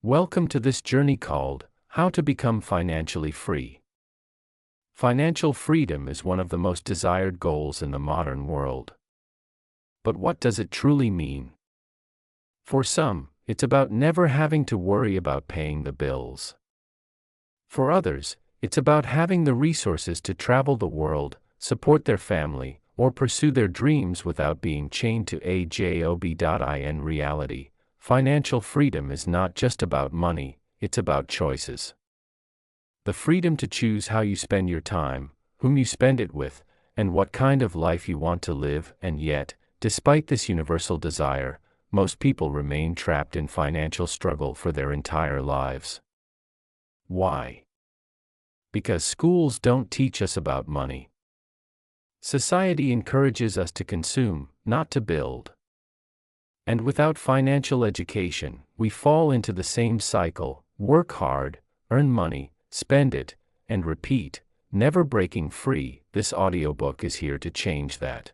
Welcome to this journey called How to Become Financially Free. Financial freedom is one of the most desired goals in the modern world. But what does it truly mean? For some, it's about never having to worry about paying the bills. For others, it's about having the resources to travel the world, support their family, or pursue their dreams without being chained to a job. In reality, financial freedom is not just about money, it's about choices. The freedom to choose how you spend your time, whom you spend it with, and what kind of life you want to live. And yet, despite this universal desire, most people remain trapped in financial struggle for their entire lives. Why? Because schools don't teach us about money. Society encourages us to consume, not to build. And without financial education, we fall into the same cycle: work hard, earn money, spend it, and repeat, never breaking free. This audiobook is here to change that.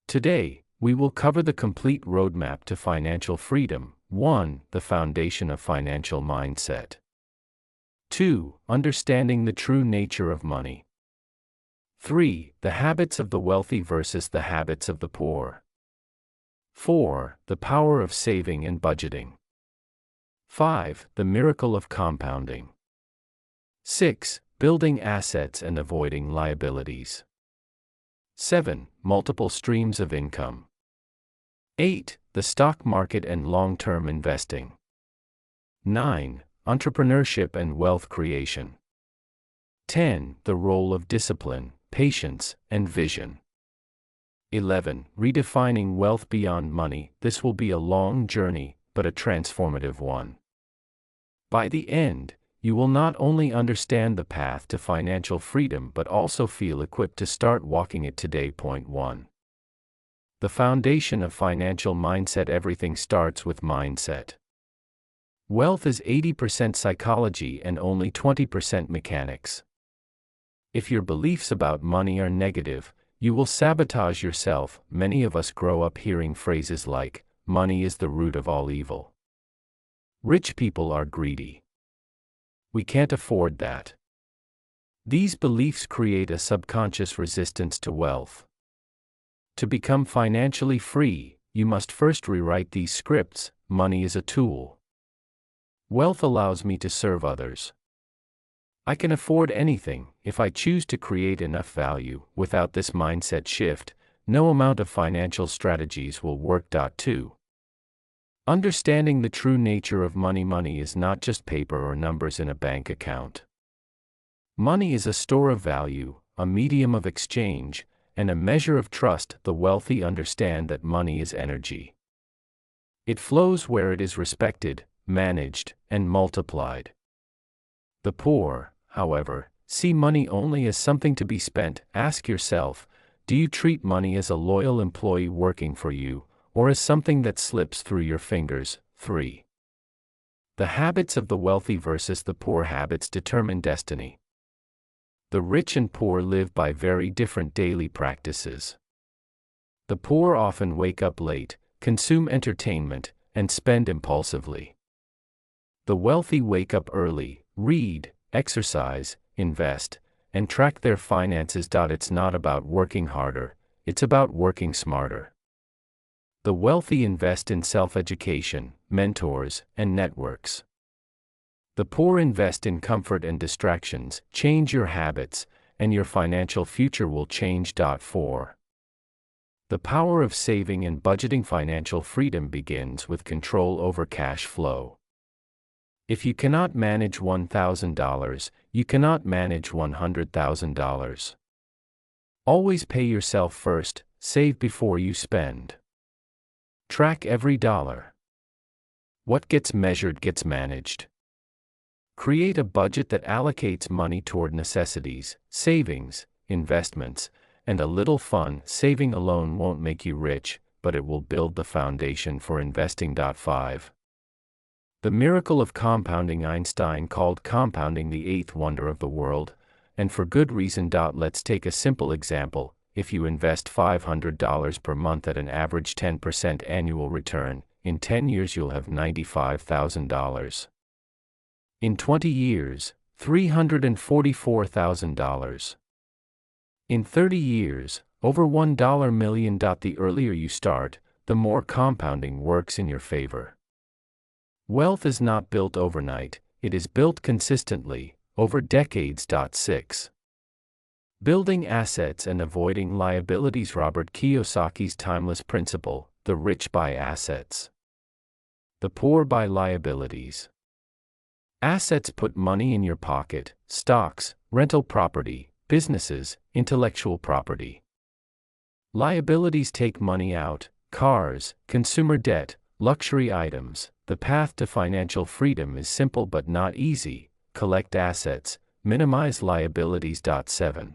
Today, we will cover the complete roadmap to financial freedom. 1. The foundation of financial mindset. 2. Understanding the true nature of money. 3. The habits of the wealthy versus the habits of the poor. 4. The power of saving and budgeting. 5. The miracle of compounding. 6. Building assets and avoiding liabilities. 7. Multiple streams of income. 8. The stock market and long-term investing. 9. Entrepreneurship and wealth creation. 10. The role of discipline, patience, and vision. 11. Redefining wealth beyond money. This will be a long journey, but a transformative one. By the end, you will not only understand the path to financial freedom but also feel equipped to start walking it today. 1. The foundation of financial mindset. Everything starts with mindset. Wealth is 80% psychology and only 20% mechanics. If your beliefs about money are negative, you will sabotage yourself. Many of us grow up hearing phrases like, "Money is the root of all evil." "Rich people are greedy." "We can't afford that." These beliefs create a subconscious resistance to wealth. To become financially free, you must first rewrite these scripts. Money is a tool. Wealth allows me to serve others. I can afford anything if I choose to create enough value. Without this mindset shift, no amount of financial strategies will work. 2. Understanding the true nature of money. Money is not just paper or numbers in a bank account. Money is a store of value, a medium of exchange, and a measure of trust. The wealthy understand that money is energy. It flows where it is respected, managed, and multiplied. The poor, however, see money only as something to be spent. Ask yourself, do you treat money as a loyal employee working for you, or as something that slips through your fingers? 3. The habits of the wealthy versus the poor. Habits determine destiny. The rich and poor live by very different daily practices. The poor often wake up late, consume entertainment, and spend impulsively. The wealthy wake up early, read, exercise, invest, and track their finances. It's not about working harder, it's about working smarter. The wealthy invest in self-education, mentors, and networks. The poor invest in comfort and distractions. Change your habits, and your financial future will change. 4. The power of saving and budgeting. Financial freedom begins with control over cash flow. If you cannot manage $1,000, you cannot manage $100,000. Always pay yourself first, save before you spend. Track every dollar. What gets measured gets managed. Create a budget that allocates money toward necessities, savings, investments, and a little fun. Saving alone won't make you rich, but it will build the foundation for investing. 5. The miracle of compounding. Einstein called compounding the eighth wonder of the world, and for good reason. Let's take a simple example. If you invest $500 per month at an average 10% annual return, in 10 years you'll have $95,000. In 20 years, $344,000. In 30 years, over $1 million. The earlier you start, the more compounding works in your favor. Wealth is not built overnight, it is built consistently, over decades. 6. Building assets and avoiding liabilities. Robert Kiyosaki's timeless principle: the rich buy assets, the poor buy liabilities. Assets put money in your pocket: stocks, rental property, businesses, intellectual property. Liabilities take money out: cars, consumer debt, luxury items. The path to financial freedom is simple but not easy: collect assets, minimize liabilities. 7.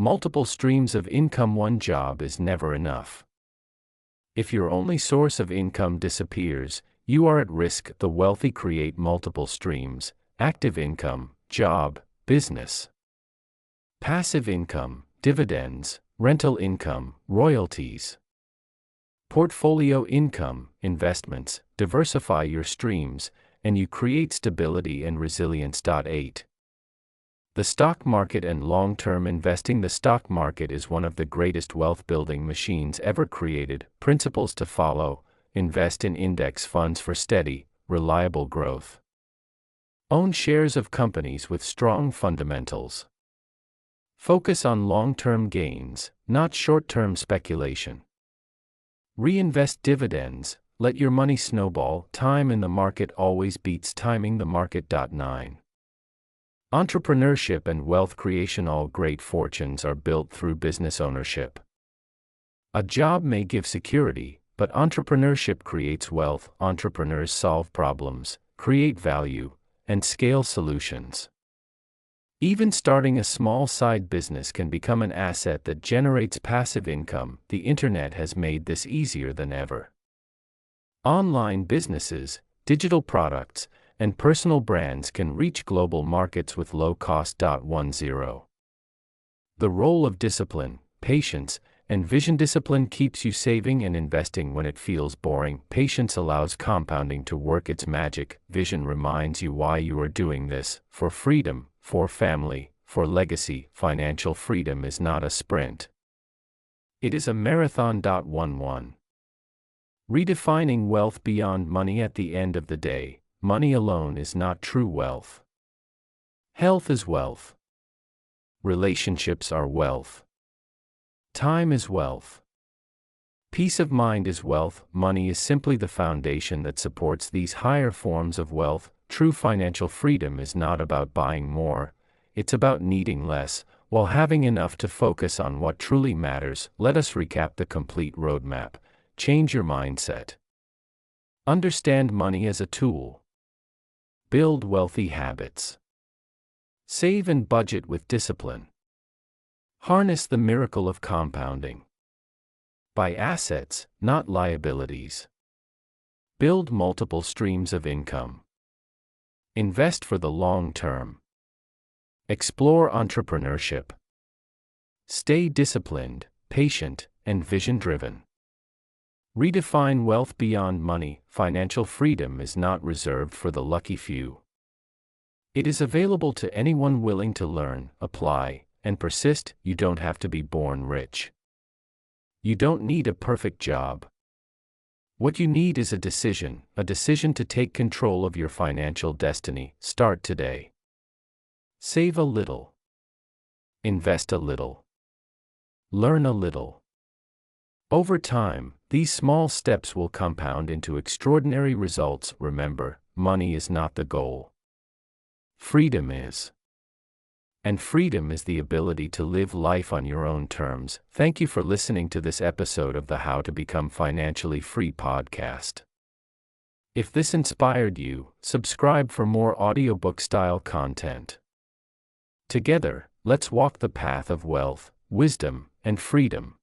Multiple streams of income. One job is never enough. If your only source of income disappears, you are at risk. The wealthy create multiple streams: active income, job, business. Passive income, dividends, rental income, royalties. Portfolio income, investments. Diversify your streams, and you create stability and resilience. 8. The stock market and long-term investing. The stock market is one of the greatest wealth-building machines ever created. Principles to follow: invest in index funds for steady, reliable growth. Own shares of companies with strong fundamentals. Focus on long-term gains, not short-term speculation. Reinvest dividends. Let your money snowball. Time in the market always beats timing the market. 9. Entrepreneurship and wealth creation. All great fortunes are built through business ownership. A job may give security, but entrepreneurship creates wealth. Entrepreneurs solve problems, create value, and scale solutions. Even starting a small side business can become an asset that generates passive income. The internet has made this easier than ever. Online businesses, digital products, and personal brands can reach global markets with low cost. 10. The role of discipline, patience, and vision. Discipline keeps you saving and investing when it feels boring. Patience allows compounding to work its magic. Vision reminds you why you are doing this: for freedom, for family, for legacy. Financial freedom is not a sprint. It is a marathon. 11. Redefining wealth beyond money. At the end of the day, money alone is not true wealth. Health is wealth. Relationships are wealth. Time is wealth. Peace of mind is wealth. Money is simply the foundation that supports these higher forms of wealth. True financial freedom is not about buying more, it's about needing less, while having enough to focus on what truly matters. Let us recap the complete roadmap. Change your mindset. Understand money as a tool. Build wealthy habits. Save and budget with discipline. Harness the miracle of compounding. Buy assets, not liabilities. Build multiple streams of income. Invest for the long term. Explore entrepreneurship. Stay disciplined, patient, and vision-driven. Redefine wealth beyond money. Financial freedom is not reserved for the lucky few. It is available to anyone willing to learn, apply, and persist. You don't have to be born rich. You don't need a perfect job. What you need is a decision to take control of your financial destiny. Start today. Save a little. Invest a little. Learn a little. Over time, these small steps will compound into extraordinary results. Remember, money is not the goal. Freedom is. And freedom is the ability to live life on your own terms. Thank you for listening to this episode of the How to Become Financially Free podcast. If this inspired you, subscribe for more audiobook-style content. Together, let's walk the path of wealth, wisdom, and freedom.